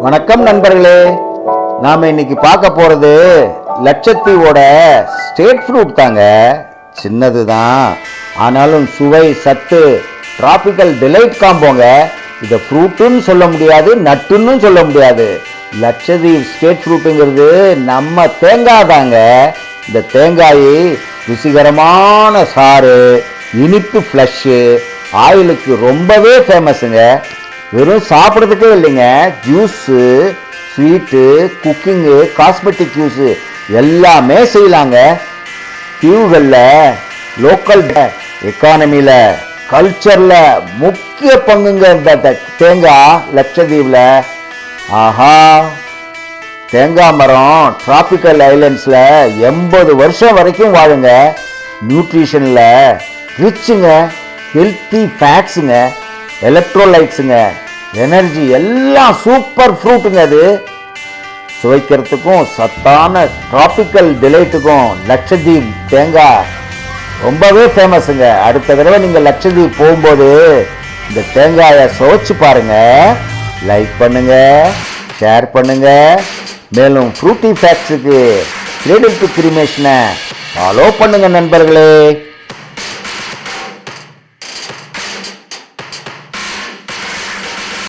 வணக்கம் நண்பர்களே. நாம இன்னைக்கு பார்க்க போறது லட்சத்தீவோட ஸ்டேட் ஃப்ரூட் தாங்க. சின்னதுதான், ஆனாலும் சுவை சத்து டிராபிக்கல் டிலைட் காம்போங்க. இதை ஃப்ரூட்டுன்னு சொல்ல முடியாது, நட்டுன்னு சொல்ல முடியாது. லட்சத்தீவு ஸ்டேட் ஃப்ரூட்டுங்கிறது நம்ம தேங்காய் தாங்க. இந்த தேங்காய் ருசிகரமான சாறு, இனிப்பு ஃப்ளஷ்ஷு, ஆயிலுக்கு ரொம்பவே ஃபேமஸுங்க. வெறும் சாப்பிட்றதுக்கே இல்லைங்க, ஜூஸு, ஸ்வீட்டு, குக்கிங்கு, காஸ்மெட்டிக் யூஸு எல்லாமே செய்யலாங்க. தீவுகளில் லோக்கல் எக்கானமியில் கல்ச்சரில் முக்கிய பங்குங்க இந்த தேங்காய். லட்சத்தீவில் ஆஹா, தேங்காய் மரம் டிராபிக்கல் ஐலண்ட்ஸில் 80 வருஷம் வரைக்கும் வாழுங்க. நியூட்ரிஷனில் ரிச்சுங்க, ஹெல்த்தி ஃபேட்ஸுங்க, எலக்ட்ரோலைட்ஸுங்க, எனர்ஜி எல்லாம் சூப்பர் ஃப்ரூட்டுங்க. அது சுவைக்கிறதுக்கும் சத்தான டிராபிக்கல் டிலைட்டுக்கும் லட்சத்தீப் தேங்காய் ரொம்பவே ஃபேமஸுங்க. அடுத்த தடவை நீங்கள் லட்சத்தீப் போகும்போது இந்த தேங்காயை சுவைச்சு பாருங்க. லைக் பண்ணுங்க, ஷேர் பண்ணுங்க. மேலும் ஃப்ரூட்டி ஃபேக்ட்ஸுக்கு கிரேடில் டு கிரிமேஷனை ஃபாலோ பண்ணுங்க நண்பர்களே.